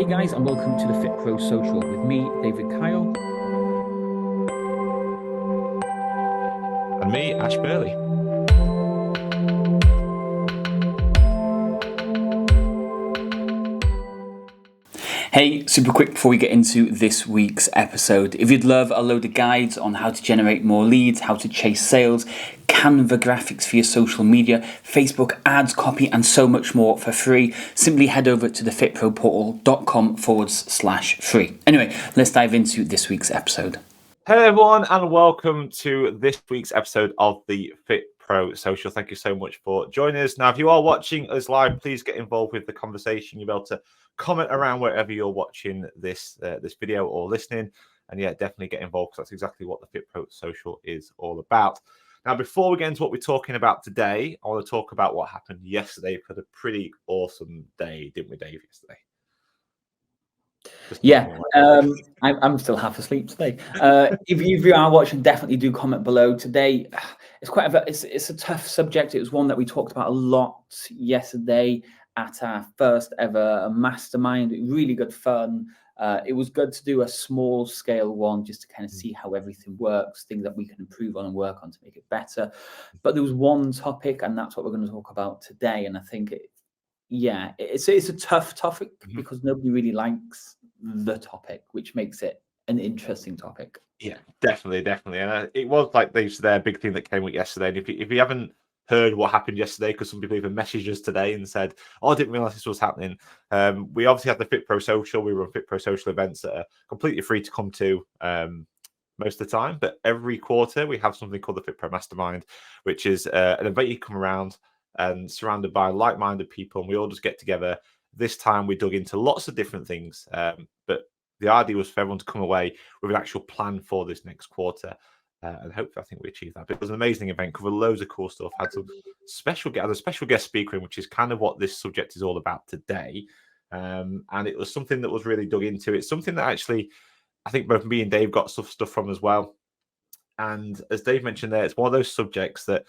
Hey guys, and welcome to the FitPro Social with me, David Kyle. And me, Ash Burleigh. Hey, super quick before we get into this week's episode. If you'd love a load of guides on how to generate more leads, how to chase sales, Canva graphics for your social media, Facebook ads, copy, and so much more for free, simply head over to thefitproportal.com/free. Anyway, let's dive into this week's episode. Hello, everyone, and welcome to this week's episode of the FitPro Social. Thank you so much for joining us. Now, if you are watching us live, please get involved with the conversation. You'll be able to comment around wherever you're watching this video or listening. And yeah, definitely get involved because that's exactly what the FitPro Social is all about. Now, before we get into what we're talking about today, I want to talk about what happened yesterday. We had a pretty awesome day, didn't we, Dave, yesterday? Yeah, I'm still half asleep today. If you are watching, definitely do comment below. Today, it's a tough subject. It was one that we talked about a lot yesterday at our first ever mastermind. Really good fun. It was good to do a small scale one just to kind of see how everything works, things that we can improve on and work on to make it better. But there was one topic, and that's what we're going to talk about today. And I think it's a tough topic because nobody really likes the topic, which makes it an interesting topic. Yeah, definitely. And it was like their big thing that came up yesterday. And if you haven't heard what happened yesterday, because some people even messaged us today and said, "Oh, I didn't realize this was happening." We obviously had the FitPro Social. We run FitPro Social events that are completely free to come to most of the time. But every quarter we have something called the FitPro Mastermind, which is an event you come around and surrounded by like-minded people, and we all just get together. This time we dug into lots of different things, but the idea was for everyone to come away with an actual plan for this next quarter. And hopefully, I think we achieved that. But it was an amazing event, covered loads of cool stuff. Had a special guest speaker in, which is kind of what this subject is all about today. And it was something that was really dug into. It's something that actually I think both me and Dave got stuff from as well. And as Dave mentioned there, it's one of those subjects that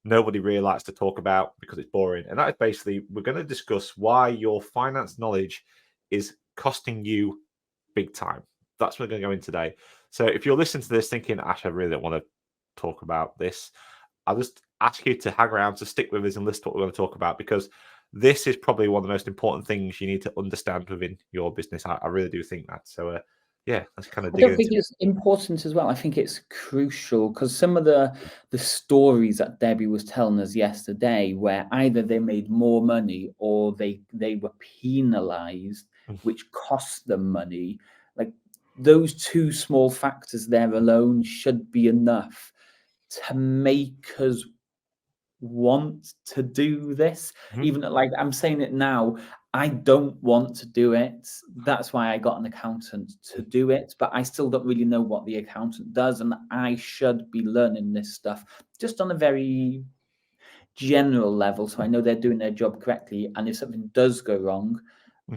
nobody really likes to talk about because it's boring. And that is basically, we're going to discuss why your finance knowledge is costing you big time. That's what we're going to go in today. So if you're listening to this thinking, Ash, I really don't want to talk about this, I'll just ask you to hang around, to stick with us and listen to what we're going to talk about, because this is probably one of the most important things you need to understand within your business. I really do think that. So yeah, let's kind of dig into it. I think it's important as well. I think it's crucial because some of the stories that Debbie was telling us yesterday, where either they made more money or they were penalized, which cost them money, like those two small factors there alone should be enough to make us want to do this. Even like I'm saying it now, I don't want to do it. That's why I got an accountant to do it, but I still don't really know what the accountant does, and I should be learning this stuff just on a very general level, so I know they're doing their job correctly. And if something does go wrong,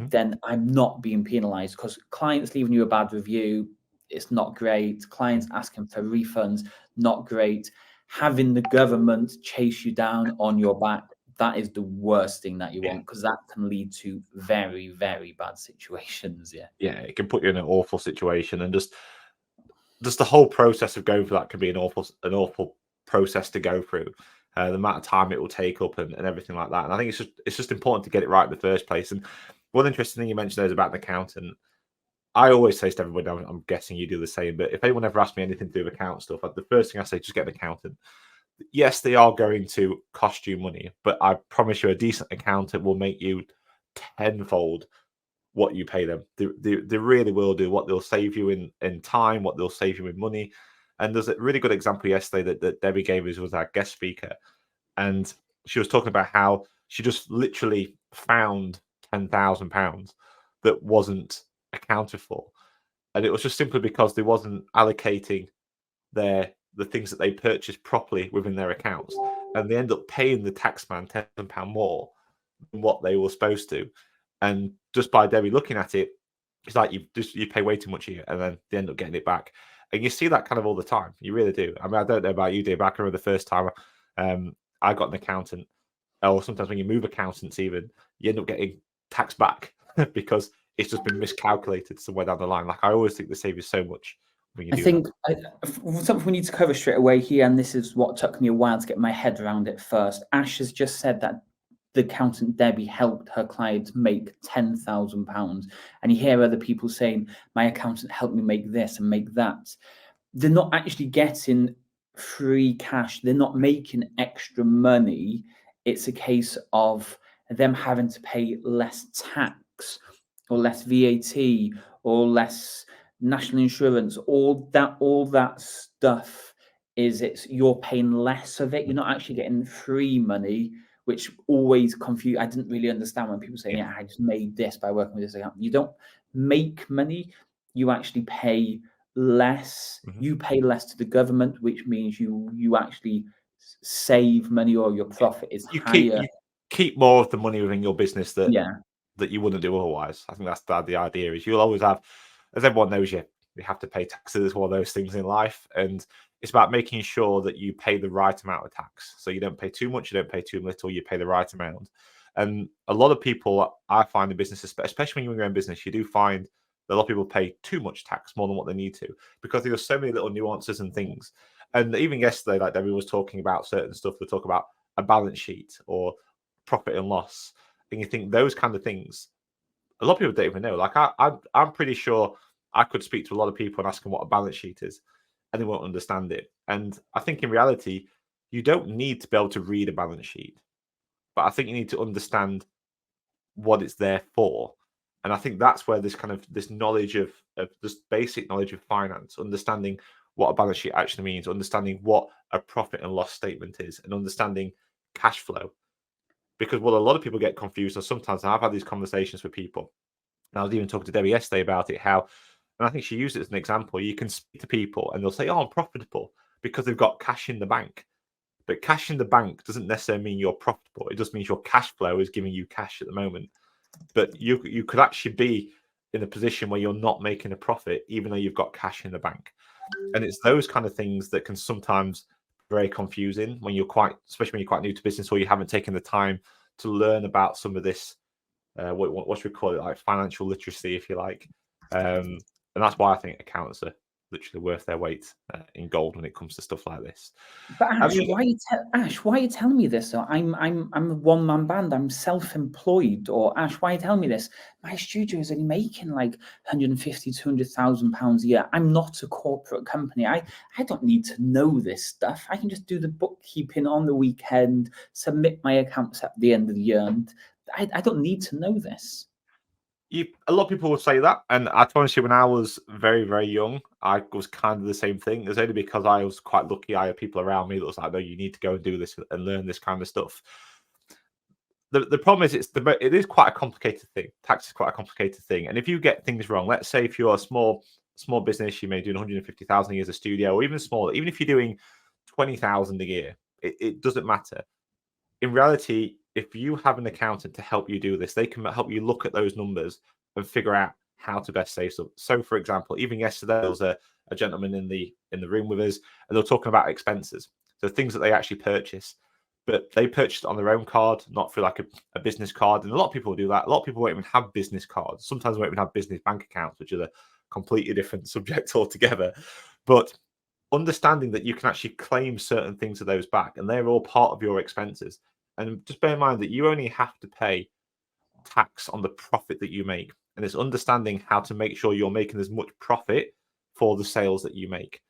then I'm not being penalized, because clients leaving you a bad review, it's not great. Clients asking for refunds, not great. Having the government chase you down on your back, that is the worst thing that you want, because that can lead to very, very bad situations. Yeah, it can put you in an awful situation, and just the whole process of going for that can be an awful process to go through. The amount of time it will take up and everything like that. And I think it's just important to get it right in the first place. And one interesting thing you mentioned there is about an accountant. I always say to everybody, I'm guessing you do the same, but if anyone ever asks me anything to do with account stuff, the first thing I say, just get an accountant. Yes, they are going to cost you money, but I promise you a decent accountant will make you tenfold what you pay them. They really will do. What they'll save you in time, what they'll save you in money. And there's a really good example yesterday that Debbie gave us, was our guest speaker. And she was talking about how she just literally found £10,000 that wasn't accounted for. And it was just simply because they wasn't allocating the things that they purchased properly within their accounts. And they end up paying the taxman £10 more than what they were supposed to. And just by Debbie looking at it, it's like you pay way too much here, and then they end up getting it back. And you see that kind of all the time. You really do. I mean, I don't know about you, Dave, but I can remember the first time I got an accountant, or sometimes when you move accountants even, you end up getting tax back because it's just been miscalculated somewhere down the line. Like I always think they save you so much when you do think something we need to cover straight away here, and this is what took me a while to get my head around it first. Ash has just said that the accountant Debbie helped her clients make £10,000, and you hear other people saying, my accountant helped me make this and make that. They're not actually getting free cash. They're not making extra money. It's a case of them having to pay less tax or less VAT or less national insurance. All that stuff you're paying less of it. You're not actually getting free money, which always confused. I didn't really understand when people say, yeah, I just made this by working with this account. You don't make money. You actually pay less. You pay less to the government, which means you actually save money, or your profit is higher. You keep more of the money within your business that you wouldn't do otherwise. I think that's the idea. Is you'll always have, as everyone knows, you have to pay taxes. It's one of those things in life, and it's about making sure that you pay the right amount of tax. So you don't pay too much, you don't pay too little, you pay the right amount. And a lot of people, I find in business, especially when you're in your own business, you do find that a lot of people pay too much tax, more than what they need to, because there's so many little nuances and things. And even yesterday, like Debbie was talking about certain stuff, they talk about a balance sheet or profit and loss. And you think those kind of things, a lot of people don't even know. Like I'm pretty sure I could speak to a lot of people and ask them what a balance sheet is, and they won't understand it. And I think in reality, you don't need to be able to read a balance sheet, but I think you need to understand what it's there for. And I think that's where this knowledge of this basic knowledge of finance, understanding what a balance sheet actually means, understanding what a profit and loss statement is, and understanding cash flow. Because what a lot of people get confused, and sometimes I've had these conversations with people, and I was even talking to Debbie yesterday about it, how, and I think she used it as an example, you can speak to people and they'll say, oh, I'm profitable because they've got cash in the bank. But cash in the bank doesn't necessarily mean you're profitable. It just means your cash flow is giving you cash at the moment. But you could actually be in a position where you're not making a profit, even though you've got cash in the bank. And it's those kind of things that can sometimes be very confusing when especially when you're quite new to business, or you haven't taken the time to learn about some of this, what should we call it, like financial literacy, if you like. And that's why I think accountants are literally worth their weight in gold when it comes to stuff like this. But Ash, why are you telling me this? So I'm a one-man band. I'm self-employed. Or Ash, why are you telling me this? My studio is only making like 150, 200,000 pounds a year. I'm not a corporate company. I don't need to know this stuff. I can just do the bookkeeping on the weekend, submit my accounts at the end of the year, and I don't need to know this. A lot of people will say that, and I promise you, when I was very, very young, I was kind of the same thing. It's only because I was quite lucky. I had people around me that was like, "No, you need to go and do this and learn this kind of stuff." The problem is, it is quite a complicated thing. Tax is quite a complicated thing, and if you get things wrong, let's say if you're a small business, you may do 150,000 a year as a studio, or even smaller. Even if you're doing 20,000 a year, it doesn't matter. In reality, if you have an accountant to help you do this, they can help you look at those numbers and figure out how to best save stuff. So, for example, even yesterday, there was a gentleman in the room with us, and they were talking about expenses, so things that they actually purchase, but they purchased on their own card, not through like a business card. And a lot of people do that. A lot of people won't even have business cards. Sometimes won't even have business bank accounts, which is a completely different subject altogether. But understanding that you can actually claim certain things of those back, and they're all part of your expenses. And just bear in mind that you only have to pay tax on the profit that you make. And it's understanding how to make sure you're making as much profit for the sales that you make.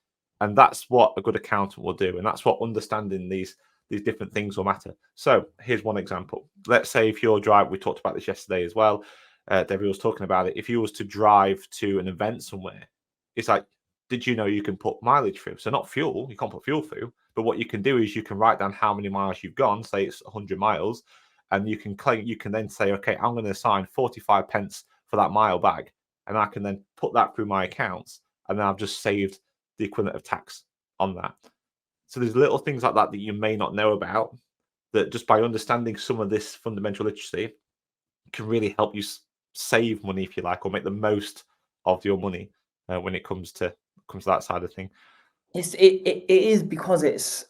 And that's what a good accountant will do. And that's what understanding these different things will matter. So here's one example. Let's say if you're driving, we talked about this yesterday as well. Debbie was talking about it. If you was to drive to an event somewhere, it's like, did you know you can put mileage through? So not fuel, you can't put fuel through, but what you can do is you can write down how many miles you've gone, say it's 100 miles, and you can then say, okay, I'm going to assign 45 pence for that mile bag, and I can then put that through my accounts, and then I've just saved the equivalent of tax on that. So there's little things like that that you may not know about, that just by understanding some of this fundamental literacy can really help you save money, if you like, or make the most of your money when it comes to that side of thing. It is because it's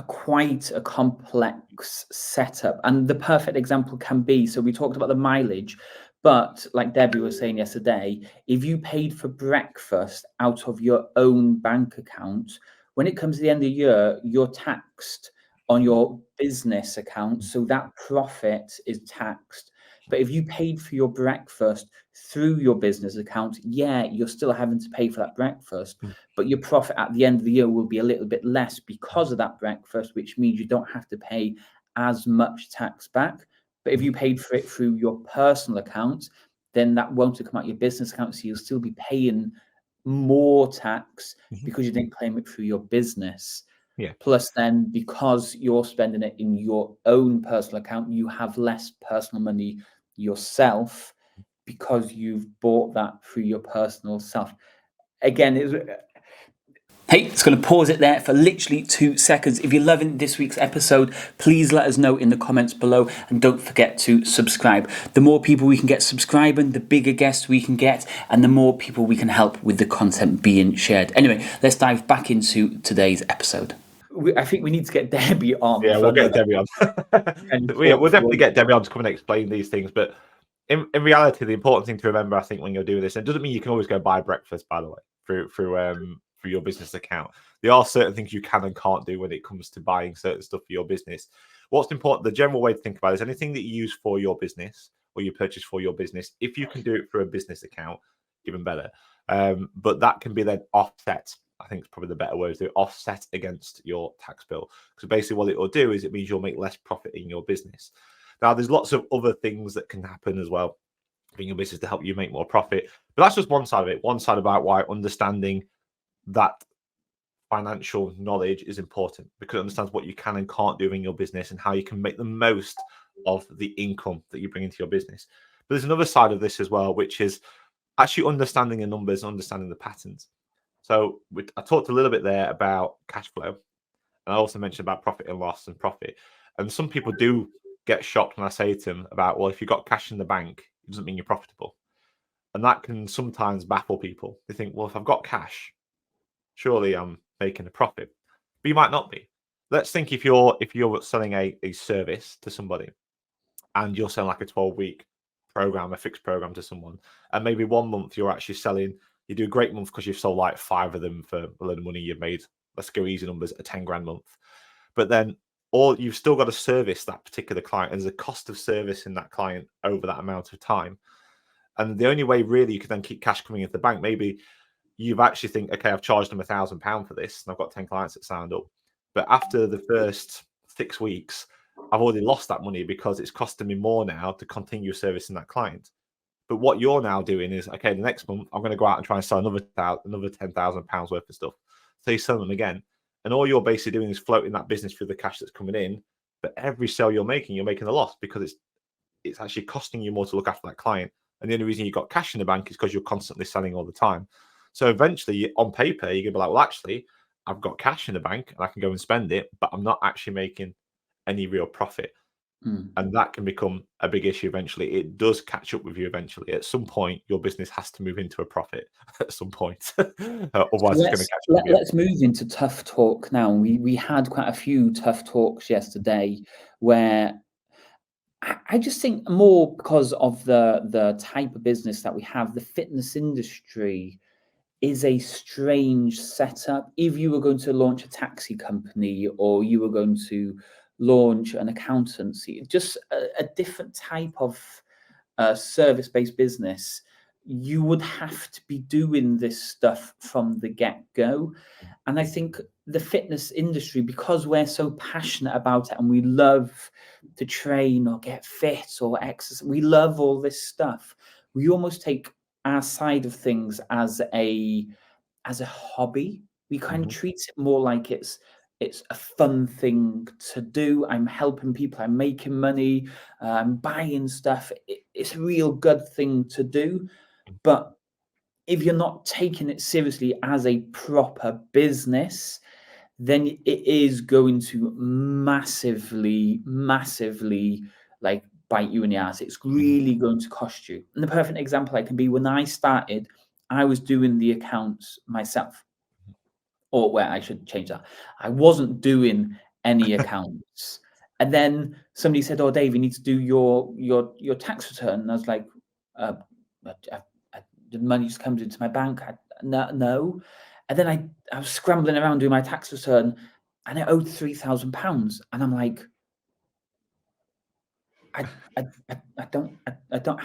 quite a complex setup, and the perfect example can be, so we talked about the mileage, But like Debbie was saying yesterday, if you paid for breakfast out of your own bank account, when it comes to the end of the year, you're taxed on your business account. So that profit is taxed. But if you paid for your breakfast through your business account, yeah, you're still having to pay for that breakfast, but your profit at the end of the year will be a little bit less because of that breakfast, which means you don't have to pay as much tax back. But if you paid for it through your personal account, then that won't come out your business account. So you'll still be paying more tax because you didn't claim it through your business. Yeah. Plus, then because you're spending it in your own personal account, you have less personal money yourself because you've bought that through your personal self. Again, hey, it's going to pause it there for literally 2 seconds. If you're loving this week's episode, please let us know in the comments below, and don't forget to subscribe. The more people we can get subscribing, the bigger guests we can get, and the more people we can help with the content being shared. Anyway, let's dive back into today's episode. I think we need to get Debbie on. Yeah, we'll get Debbie on. We'll definitely get Debbie on to come and explain these things. But in reality, the important thing to remember, I think, when you're doing this, and it doesn't mean you can always go buy breakfast, by the way, through your business account. There are certain things you can and can't do when it comes to buying certain stuff for your business. What's important, the general way to think about it is anything that you use for your business or you purchase for your business, if you can do it through a business account, even better. But that can be then offset. I think it's probably the better word to offset against your tax bill. Because basically what it will do is it means you'll make less profit in your business. Now, there's lots of other things that can happen as well in your business to help you make more profit. But that's just one side of it. One side about why understanding that financial knowledge is important, because it understands what you can and can't do in your business and how you can make the most of the income that you bring into your business. But there's another side of this as well, which is actually understanding the numbers, understanding the patterns. So I talked a little bit there about cash flow, and I also mentioned about profit and loss and profit. And some people do get shocked when I say to them about, well, if you've got cash in the bank, it doesn't mean you're profitable. And that can sometimes baffle people. They think, well, if I've got cash, surely I'm making a profit. But you might not be. Let's think if you're selling a service to somebody, and you're selling like a 12-week program, a fixed program to someone, and maybe 1 month you're actually selling. You do a great month because you've sold like 5 of them for a lot of money. You've made, let's go easy numbers, a 10 grand month. But then you've still got to service that particular client, and there's a cost of servicing that client over that amount of time. And the only way really you can then keep cash coming into the bank, maybe you've actually think, okay, I've charged them £1,000 for this, and I've got 10 clients that signed up. But after the first 6 weeks, I've already lost that money because it's costing me more now to continue servicing that client. But what you're now doing is, okay, the next month I'm going to go out and try and sell another £10,000 worth of stuff. So you sell them again, and all you're basically doing is floating that business through the cash that's coming in. But every sale you're making a loss, because it's actually costing you more to look after that client. And the only reason you've got cash in the bank is because you're constantly selling all the time. So eventually, on paper, you're going to be like, well, actually, I've got cash in the bank and I can go and spend it, but I'm not actually making any real profit. And that can become a big issue eventually. It does catch up with you eventually. At some point, your business has to move into a profit at some point. Otherwise, it's going to catch up with you. Let's move into tough talk now. We had quite a few tough talks yesterday where I just think, more because of the type of business that we have, the fitness industry is a strange setup. If you were going to launch a taxi company, or you were going to launch an accountancy, just a different type of service-based business, you would have to be doing this stuff from the get-go. And I think the fitness industry, because we're so passionate about it and we love to train or get fit or exercise, we love all this stuff, we almost take our side of things as a hobby. We kind of treat it more like it's a fun thing to do. I'm helping people, I'm making money, I'm buying stuff. It's a real good thing to do. But if you're not taking it seriously as a proper business, then it is going to massively like bite you in the ass. It's really going to cost you. And the perfect example I can be, when I started, I was doing the accounts myself. Or where I should change that. I wasn't doing any accounts. And then somebody said, "Oh, Dave, you need to do your tax return." And I was like, The money just comes into my bank. No. And then I was scrambling around doing my tax return, and I owed £3,000, and I'm like, I don't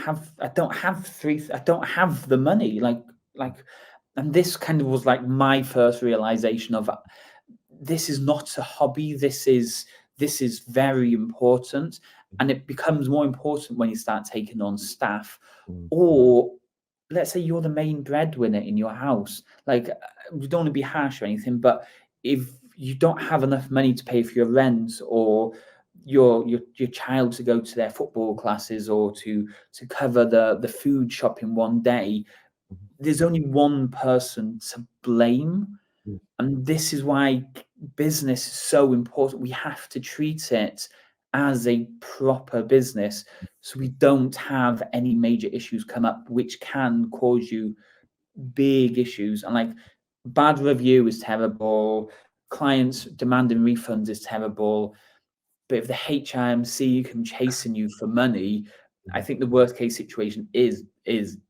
have the money, and this kind of was like my first realization of, this is not a hobby. This is very important, and it becomes more important when you start taking on staff, or let's say you're the main breadwinner in your house. Like, we don't want to be harsh or anything, but if you don't have enough money to pay for your rent, or your child to go to their football classes, or to cover the food shop in one day, there's only one person to blame. And this is why business is so important. We have to treat it as a proper business, so we don't have any major issues come up which can cause you big issues. And like, bad review is terrible, clients demanding refunds is terrible, but if the HMC come chasing you for money, I think the worst case situation is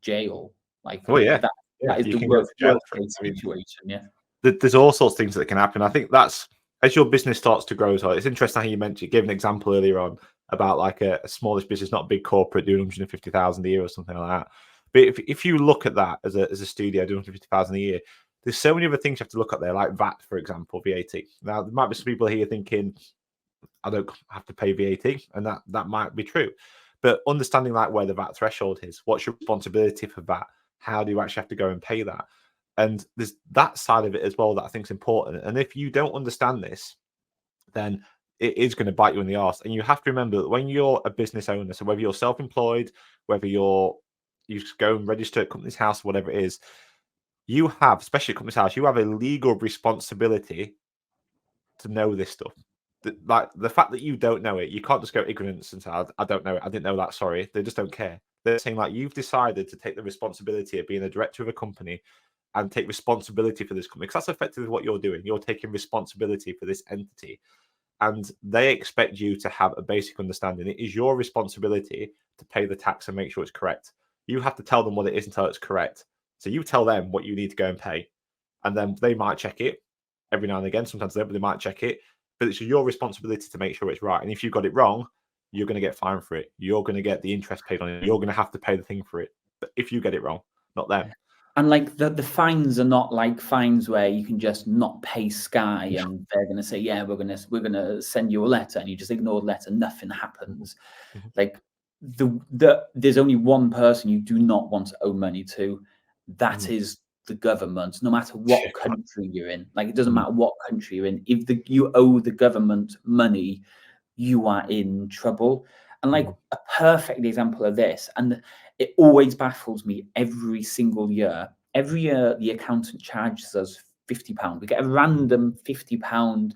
jail. Like, Oh yeah, that is you the can go to worst jail for it. case I mean, situation. Yeah. there's all sorts of things that can happen. I think that's, as your business starts to grow. So it's interesting how you mentioned, you gave an example earlier on about like a smallish business, not a big corporate, doing 150,000 a year or something like that. But if you look at that as a studio doing 150,000 a year, there's so many other things you have to look at there, like VAT, for example, VAT. Now there might be some people here thinking, I don't have to pay VAT, and that might be true. But understanding like where the VAT threshold is, what's your responsibility for VAT? How do you actually have to go and pay that? And there's that side of it as well that I think is important. And if you don't understand this, then it is going to bite you in the arse. And you have to remember that when you're a business owner, so whether you're self-employed, whether you just go and register at company's house, whatever it is, you have, especially at company's house, you have a legal responsibility to know this stuff. Like the fact that you don't know it, you can't just go ignorance and say, I don't know it, I didn't know that, sorry. They just don't care. They're saying like, you've decided to take the responsibility of being a director of a company and take responsibility for this company, because that's effectively what you're doing. You're taking responsibility for this entity, and they expect you to have a basic understanding. It is your responsibility to pay the tax and make sure it's correct. You have to tell them what it is until it's correct. So you tell them what you need to go and pay, and then they might check it every now and again. Sometimes they might check it, but it's your responsibility to make sure it's right. And if you got it wrong, you're going to get fined for it. You're going to get the interest paid on it. You're going to have to pay the thing for it. But if you get it wrong, not them. And like, the fines are not like fines where you can just not pay Sky and they're going to say, yeah, we're going to send you a letter, and you just ignore the letter, nothing happens. Like, there's only one person you do not want to owe money to. That is the government, no matter what country you're in. Like, it doesn't matter what country you're in. If you owe the government money, you are in trouble. And like, a perfect example of this, and it always baffles me every single year. Every year, the accountant charges us £50. We get a random £50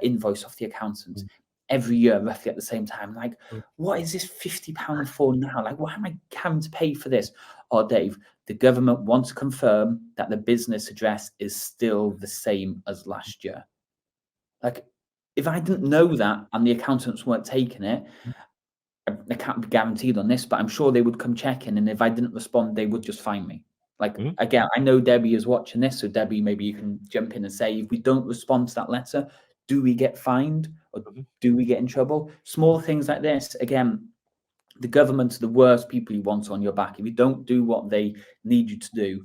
invoice off the accountant every year, roughly at the same time. Like, what is this £50 for now? Like, why am I having to pay for this? Oh, Dave, the government wants to confirm that the business address is still the same as last year. Like, if I didn't know that and the accountants weren't taking it, I can't be guaranteed on this, but I'm sure they would come checking, and if I didn't respond, they would just fine me. Like, again, I know Debbie is watching this, so Debbie, maybe you can jump in and say, if we don't respond to that letter, do we get fined, or do we get in trouble? Small things like this. Again, the government are the worst people you want on your back. If you don't do what they need you to do,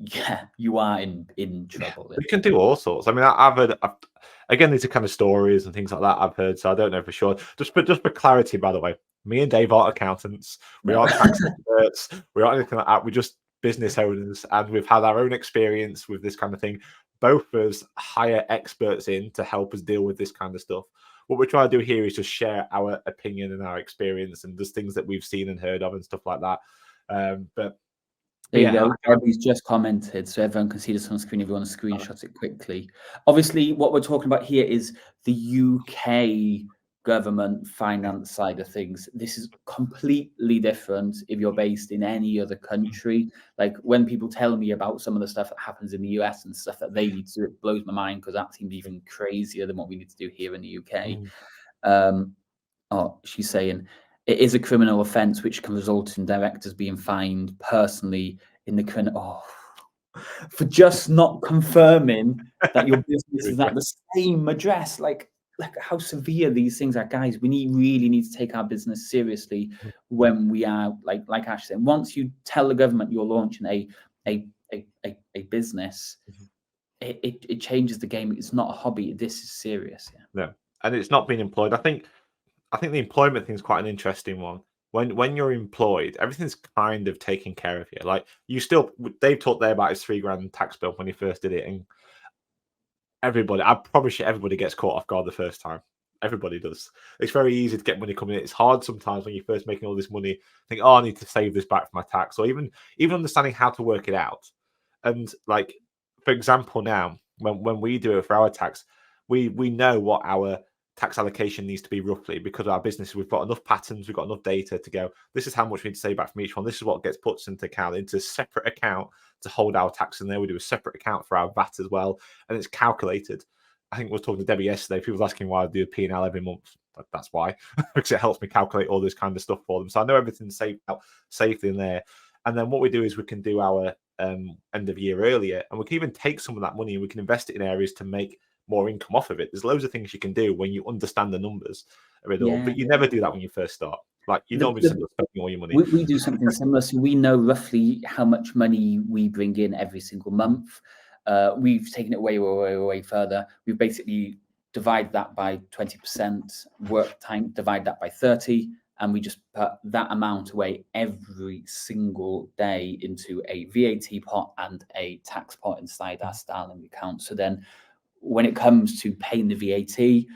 yeah, you are in trouble. We can do all sorts. I mean, I've heard, again, these are kind of stories and things like that I've heard, so I don't know for sure. Just for clarity, by the way, me and Dave aren't accountants. We aren't tax experts. We aren't anything like that. We're just business owners, and we've had our own experience with this kind of thing. Both of us hire experts in to help us deal with this kind of stuff. What we're trying to do here is just share our opinion and our experience, and just things that we've seen and heard of and stuff like that. But there you go. Debbie's just commented, so everyone can see this on the screen if you want to screenshot it quickly. Obviously, what we're talking about here is the UK government finance side of things. This is completely different if you're based in any other country. Like, when people tell me about some of the stuff that happens in the US and stuff that they need to do, it blows my mind, because that seems even crazier than what we need to do here in the UK. Oh, she's saying, it is a criminal offence, which can result in directors being fined personally in the criminal for just not confirming that your business is at the same address. Like how severe these things are, guys. We really need to take our business seriously when we are like Ash said. Once you tell the government you're launching a business, it changes the game. It's not a hobby. This is serious. Yeah. No, and it's not being employed. I think the employment thing is quite an interesting one. When you're employed, everything's kind of taken care of you. Like Dave talked there about his £3,000 tax bill when he first did it, and I promise you, everybody gets caught off guard the first time. Everybody does. It's very easy to get money coming in. It's hard sometimes when you're first making all this money. Think, oh, I need to save this back for my tax, or even understanding how to work it out. And like, for example, now when we do it for our tax, we know what our tax allocation needs to be roughly, because our business, we've got enough patterns, we've got enough data to go, this is how much we need to save back from each one. This is what gets put into a separate account to hold our tax in there. We do a separate account for our VAT as well, and it's calculated. I think we were talking to Debbie yesterday. People were asking why I do a P&L every month. That's why, because it helps me calculate all this kind of stuff for them. So I know everything's saved out safely in there. And then what we do is we can do our end of year earlier, and we can even take some of that money and we can invest it in areas to make more income off of it. There's loads of things you can do when you understand the numbers of it all, but you never do that when you first start. Like you normally spend all your money. We do something similar. So we know roughly how much money we bring in every single month. We've taken it way further. We've basically divided that by 20%, work time, divide that by 30, and we just put that amount away every single day into a VAT pot and a tax pot inside our Starling account. So then when it comes to paying the VAT,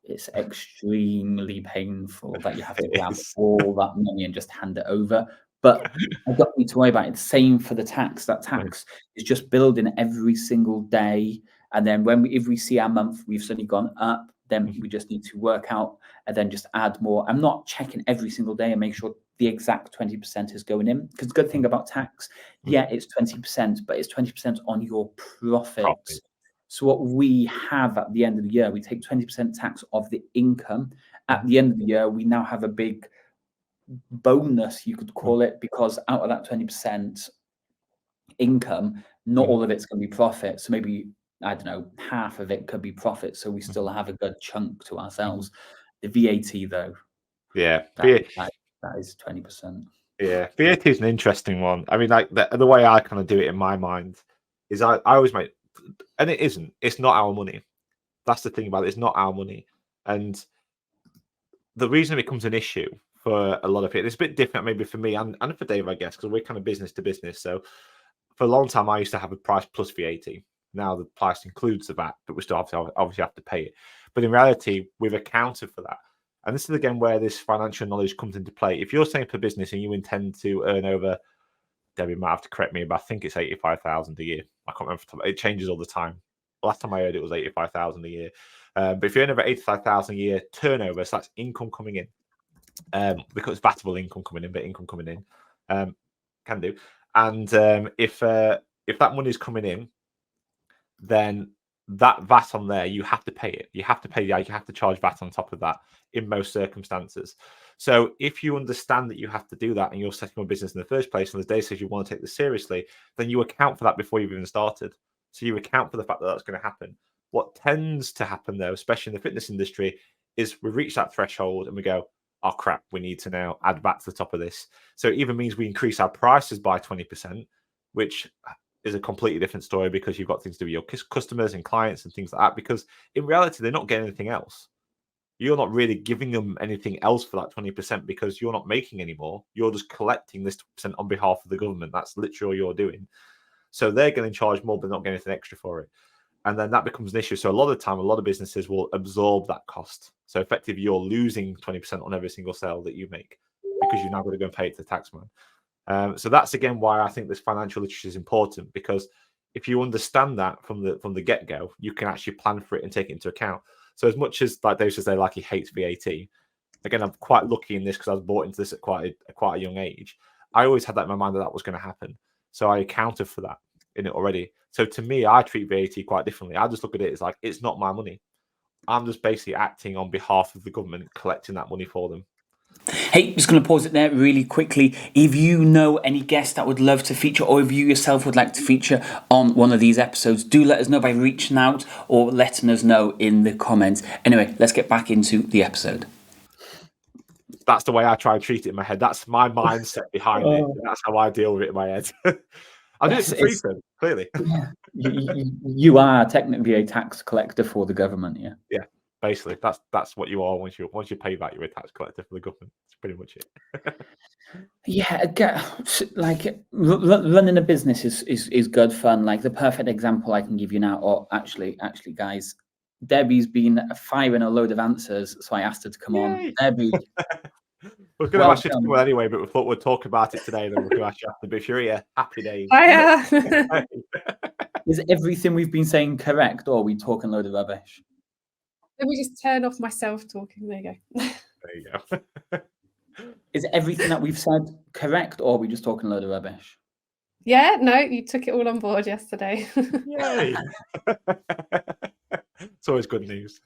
it's extremely painful that you have to grab all that money and just hand it over. But I don't need to worry about it. Same for the tax. That tax is just building every single day. And then if we see our month, we've suddenly gone up, then we just need to work out and then just add more. I'm not checking every single day and make sure the exact 20% is going in. Because the good thing about tax, yeah, it's 20%, but it's 20% on your profit. So what we have at the end of the year, we take 20% tax of the income. At the end of the year, we now have a big bonus, you could call it, because out of that 20% income, not all of it's going to be profit. So maybe, I don't know, half of it could be profit. So we still have a good chunk to ourselves. The VAT, though, that is 20%. Yeah, VAT is an interesting one. I mean, like the way I kind of do it in my mind is I always make, and it isn't. It's not our money. That's the thing about it. It's not our money, and the reason it becomes an issue for a lot of people, it's a bit different maybe for me and for Dave, I guess, because we're kind of business to business. So for a long time, I used to have a price plus VAT. Now the price includes the VAT, but we still obviously have to pay it. But in reality, we've accounted for that. And this is again where this financial knowledge comes into play. If you're saying for business and you intend to earn over, Debbie might have to correct me, but I think it's 85,000 a year. I can't remember. It changes all the time. Last time I heard it was 85,000 a year. But if you earn over 85,000 a year turnover, so that's income coming in, because it's vatable income coming in, but income coming in, can do. And if that money is coming in, then that VAT on there, you have to pay it. You have to charge VAT on top of that in most circumstances. So if you understand that you have to do that and you're setting up a business in the first place, and the day says you want to take this seriously, then you account for that before you've even started. So you account for the fact that that's going to happen. What tends to happen, though, especially in the fitness industry, is we reach that threshold and we go, oh, crap, we need to now add VAT to the top of this. So it even means we increase our prices by 20%, which is a completely different story, because you've got things to do with your customers and clients and things like that, because in reality, they're not getting anything else. You're not really giving them anything else for that 20% because you're not making any more. You're just collecting this % on behalf of the government. That's literally all you're doing. So they're getting charged more, but not getting anything extra for it. And then that becomes an issue. So a lot of the time, a lot of businesses will absorb that cost. So effectively, you're losing 20% on every single sale that you make because you're now going to go and pay it to the taxman. So that's again why I think this financial literacy is important, because if you understand that from the get-go, you can actually plan for it and take it into account. So as much as like Dave says, he hates VAT. Again, I'm quite lucky in this because I was brought into this at quite a young age. I always had that in my mind that was going to happen. So I accounted for that in it already. So to me, I treat VAT quite differently. I just look at it as like, it's not my money. I'm just basically acting on behalf of the government, collecting that money for them. Hey, just going to pause it there really quickly. If you know any guests that would love to feature, or if you yourself would like to feature on one of these episodes, do let us know by reaching out or letting us know in the comments. Anyway, let's get back into the episode. That's the way I try and treat it in my head. That's my mindset behind it. That's how I deal with it in my head. I do it for free for them, clearly. Yeah. You are technically a tax collector for the government, yeah. Yeah, basically, that's what you are once you pay that, you're a tax collector for the government. That's pretty much it. Yeah, like running a business is good fun. Like the perfect example I can give you now, or actually, guys, Debbie's been firing a load of answers, so I asked her to come on. Debbie, we're going to ask you to come on anyway, but we thought we'd talk about it today, and then we're going to ask you after. But if you're here, happy days. Hiya. Is everything we've been saying correct, or are we talking a load of rubbish? Let me just turn off my self-talking. There you go. There you go. Is everything that we've said correct, or are we just talking a load of rubbish? Yeah, no, you took it all on board yesterday. Yay! It's always good news.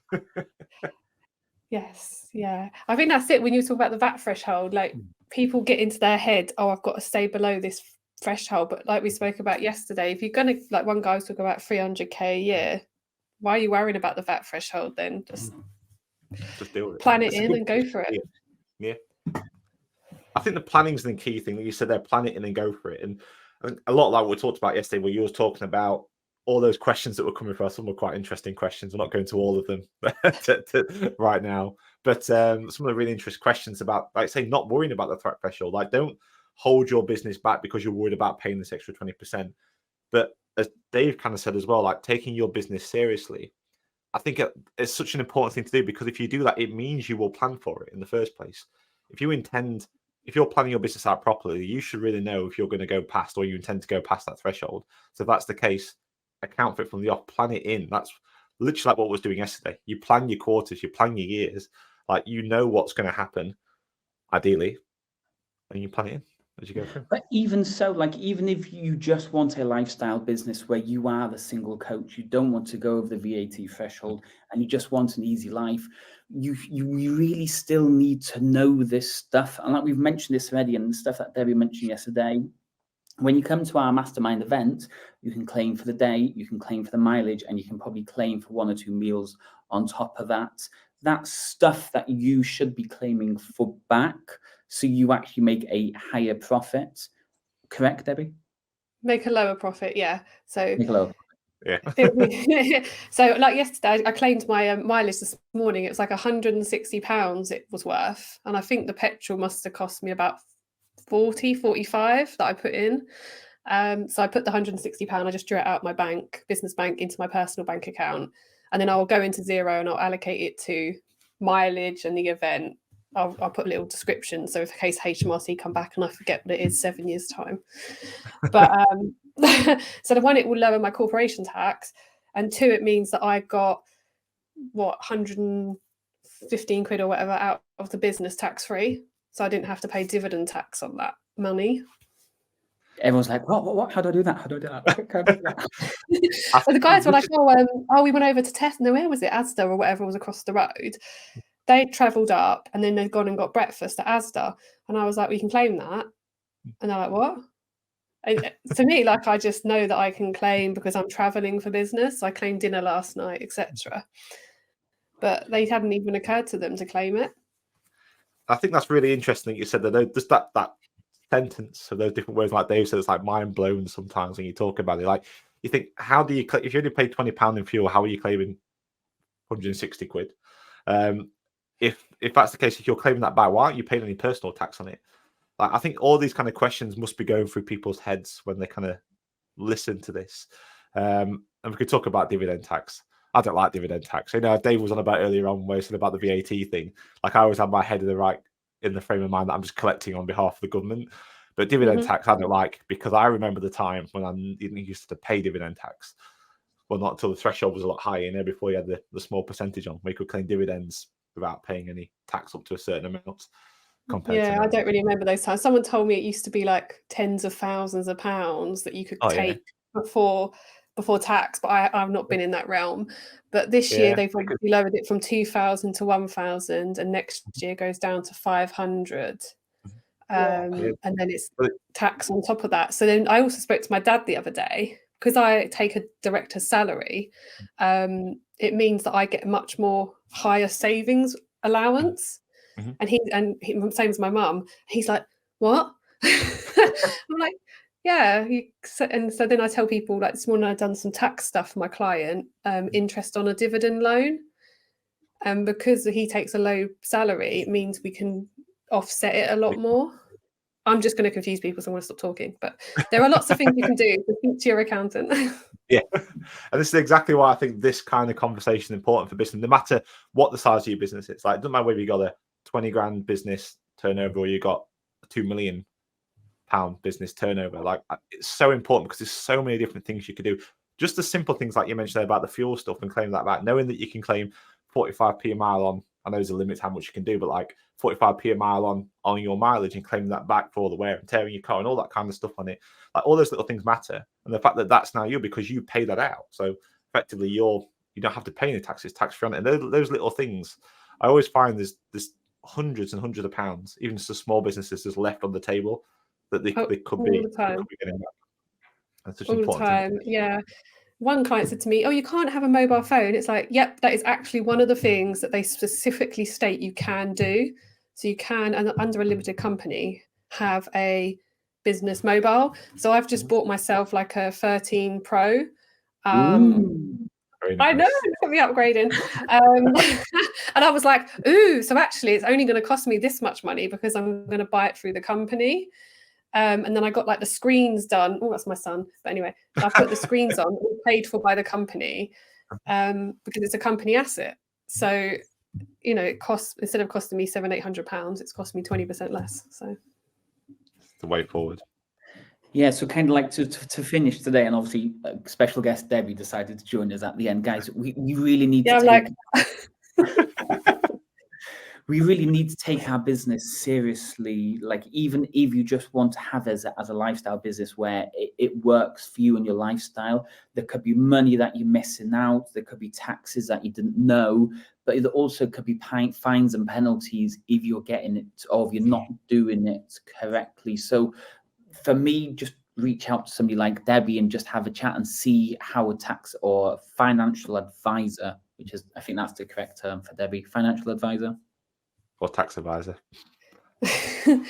Yes, yeah. I think that's it. When you talk about the VAT threshold, like people get into their head, oh, I've got to stay below this threshold. But like we spoke about yesterday, if you're going to, like one guy was talking about 300k a year, why are you worrying about the VAT threshold then? Just deal with it. Plan it in and go for it. Yeah. I think the planning's the key thing that you said there, plan it in and go for it. And a lot like we talked about yesterday, where you were talking about all those questions that were coming for us. Some were quite interesting questions. I'm not going to all of them right now, but some of the really interesting questions about, like, say, not worrying about the threat threshold. Like, don't hold your business back because you're worried about paying this extra 20%. But as Dave kind of said as well, like taking your business seriously, I think it's such an important thing to do, because if you do that, it means you will plan for it in the first place. If you're planning your business out properly, you should really know if you're going to go past, or you intend to go past that threshold. So if that's the case, account for it from the off, plan it in. That's literally like what I was doing yesterday. You plan your quarters, you plan your years, like you know what's going to happen, ideally, and you plan it in as you go through. But even so, like even if you just want a lifestyle business where you are the single coach, you don't want to go over the VAT threshold, and you just want an easy life, you really still need to know this stuff. And like we've mentioned this already, and the stuff that Debbie mentioned yesterday, when you come to our mastermind event, you can claim for the day, you can claim for the mileage, and you can probably claim for 1 or 2 meals on top of that. That's stuff that you should be claiming for back, so you actually make a higher profit. Correct, Debbie? Make a lower profit, yeah. So make a lower profit. Yeah. So like yesterday, I claimed my mileage this morning. It was like £160 it was worth. And I think the petrol must have cost me about 45 that I put in. So I put the £160, I just drew it out my business bank, into my personal bank account. And then I'll go into Xero and I'll allocate it to mileage and the event. I'll put a little description, so in case HMRC come back and I forget what it is 7 years time. But so the one, it will lower my corporation tax, and 2, it means that I got 115 quid or whatever out of the business tax free, so I didn't have to pay dividend tax on that money. Everyone's like, what? How do I do that? How do I do that? So the guys were like, oh, we went over to test. No, where was it? Asda or whatever was across the road. They travelled up and then they'd gone and got breakfast at Asda. And I was like, we can claim that. And they're like, what? And to me, like, I just know that I can claim because I'm travelling for business. I claimed dinner last night, etc. But they hadn't even occurred to them to claim it. I think that's really interesting that you said that. Just that sentence of those different words, like Dave said, it's like mind blown sometimes when you talk about it. Like, you think, how do you, if you only pay £20 in fuel, how are you claiming 160 quid? If that's the case, if you're claiming that back, why aren't you paying any personal tax on it? Like, I think all these kind of questions must be going through people's heads when they kind of listen to this. And we could talk about dividend tax. I don't like dividend tax. You know, Dave was on about earlier on where he said about the VAT thing. Like, I always have my head in the frame of mind that I'm just collecting on behalf of the government. But dividend tax I don't like, because I remember the time when I didn't used to pay dividend tax. Well, not until the threshold was a lot higher, you know, before you had the small percentage on, where you could claim dividends without paying any tax up to a certain amount. Yeah, I don't really remember those times. Someone told me it used to be like tens of thousands of pounds that you could take before before tax, but I've not been in that realm. But this year they've obviously lowered it from 2,000 to 1,000, and next year goes down to 500. And then it's tax on top of that. So then I also spoke to my dad the other day, because I take a director's salary. It means that I get much more higher savings allowance. And he same as my mum. He's like, what? I'm like, yeah. And so then I tell people, like this morning I've done some tax stuff for my client, interest on a dividend loan. And because he takes a low salary, it means we can offset it a lot more. I'm just going to confuse people, so I'm going to stop talking. But there are lots of things you can do to speak to your accountant. Yeah, and this is exactly why I think this kind of conversation is important for business, no matter what the size of your business is. Like, it doesn't matter whether you got a 20 grand business turnover or you got a £2 million business turnover. Like, it's so important because there's so many different things you could do. Just the simple things like you mentioned there about the fuel stuff and claiming that back, knowing that you can claim 45p a mile on. I know there's a limit to how much you can do, but like 45p a mile on your mileage and claiming that back for all the wear and tear in your car and all that kind of stuff on it. Like, all those little things matter. And the fact that that's now you because you pay that out. So effectively you don't have to pay any taxes, tax free on it. And those little things, I always find there's hundreds and hundreds of pounds, even just the small businesses, just left on the table that they could be getting back. That's such an important thing. Yeah. One client said to me, oh, you can't have a mobile phone. It's like, yep, that is actually one of the things that they specifically state you can do. So you can, under a limited company, have a business mobile. So I've just bought myself like a 13 Pro. I know, got me upgrading. And I was like, ooh, so actually it's only going to cost me this much money because I'm going to buy it through the company. And then I got like the screens done. Oh, that's my son. But anyway, I put the screens on, paid for by the company, because it's a company asset. So, you know, it costs, instead of costing me £700-800, it's cost me 20% less. So it's the way forward. Yeah, so kind of like to finish today, and obviously special guest Debbie decided to join us at the end. Guys, we really need to we really need to take our business seriously. Like, even if you just want to have as a lifestyle business where it works for you and your lifestyle, there could be money that you're missing out. There could be taxes that you didn't know, but it also could be fines and penalties if you're getting it or if you're not doing it correctly. So for me, just reach out to somebody like Debbie and just have a chat and see how a tax or financial advisor, which is, I think that's the correct term for Debbie, financial advisor. Or tax advisor. I'm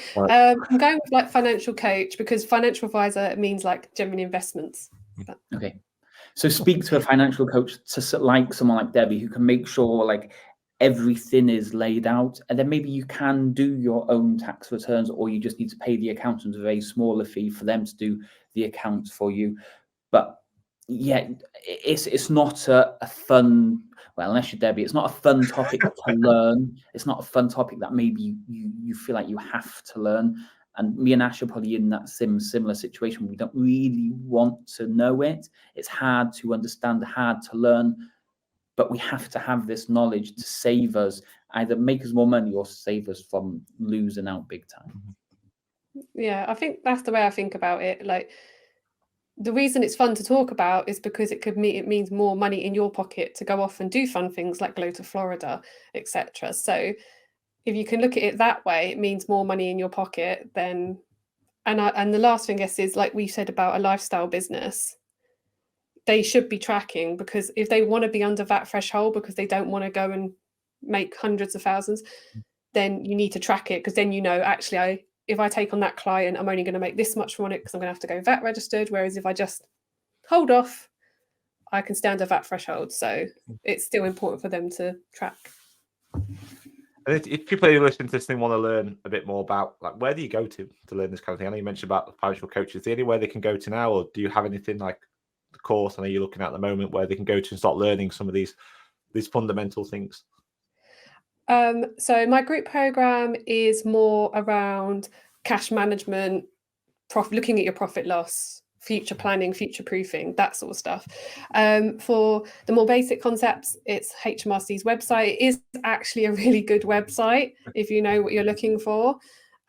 going with like financial coach, because financial advisor means like generally investments. But... Okay. So speak to a financial coach, to like someone like Debbie, who can make sure like everything is laid out, and then maybe you can do your own tax returns, or you just need to pay the accountant a very smaller fee for them to do the accounts for you. But yeah, it's not a fun, well, unless you're Debbie, it's not a fun topic to learn. It's not a fun topic that maybe you feel like you have to learn. And me and Ash are probably in that similar situation. We don't really want to know it. It's hard to understand, hard to learn, but we have to have this knowledge to save us, either make us more money or save us from losing out big time. Yeah, I think that's the way I think about it. Like, the reason it's fun to talk about is because it means more money in your pocket to go off and do fun things like go to Florida, etc. So if you can look at it that way, it means more money in your pocket. Then, and the last thing, I guess, is like we said about a lifestyle business, they should be tracking, because if they want to be under that threshold because they don't want to go and make hundreds of thousands, then you need to track it, because then you know, actually, if I take on that client, I'm only going to make this much on it because I'm going to have to go VAT registered. Whereas if I just hold off, I can stay under that threshold. So it's still important for them to track. And if people who listen to this thing want to learn a bit more about, like, where do you go to learn this kind of thing? I know you mentioned about the financial coaches. Is there anywhere they can go to now, or do you have anything like the course I know you're looking at the moment where they can go to and start learning some of these fundamental things? So my group program is more around cash management, looking at your profit loss, future planning, future proofing, that sort of stuff. For the more basic concepts, it's HMRC's website. It is actually a really good website if you know what you're looking for.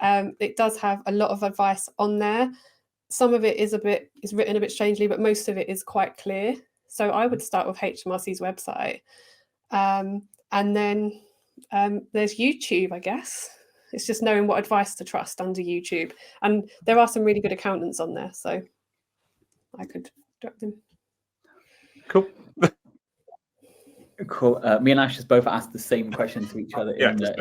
It does have a lot of advice on there. some of it is written a bit strangely, but most of it is quite clear. So I would start with HMRC's website, and then there's YouTube, I guess. It's just knowing what advice to trust under YouTube, and there are some really good accountants on there, so I could direct them. Cool. Cool. Me and Ash has both asked the same question to each other in the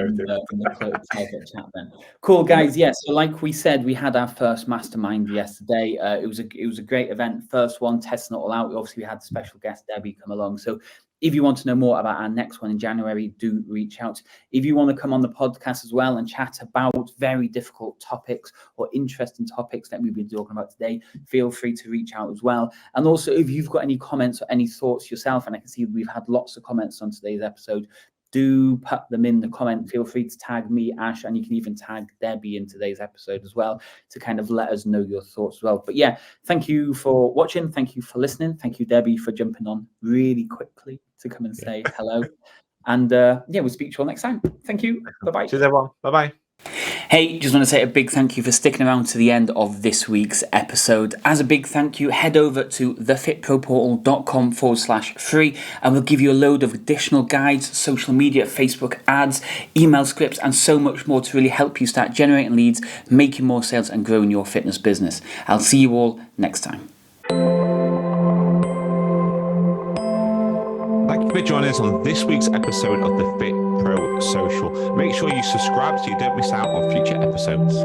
private chat then. Cool, guys. Yes, so like we said, we had our first mastermind yesterday. It was a great event. First one, testing it all out. Obviously, we had the special guest Debbie come along. So if you want to know more about our next one in January, do reach out. If you want to come on the podcast as well and chat about very difficult topics or interesting topics that we've been talking about today, feel free to reach out as well. And also, if you've got any comments or any thoughts yourself, and I can see we've had lots of comments on today's episode, do put them in the comment. Feel free to tag me, Ash, and you can even tag Debbie in today's episode as well to kind of let us know your thoughts as well. But yeah, thank you for watching. Thank you for listening. Thank you, Debbie, for jumping on really quickly to come and say hello. And yeah, we'll speak to you all next time. Thank you. Bye-bye. Cheers, everyone. Bye-bye. Hey, just want to say a big thank you for sticking around to the end of this week's episode. As a big thank you, head over to thefitproportal.com/free and we'll give you a load of additional guides, social media, Facebook ads, email scripts, and so much more to really help you start generating leads, making more sales, and growing your fitness business. I'll see you all next time. Thank you for joining us on this week's episode of the FitPro Social. Make sure you subscribe so you don't miss out on future episodes.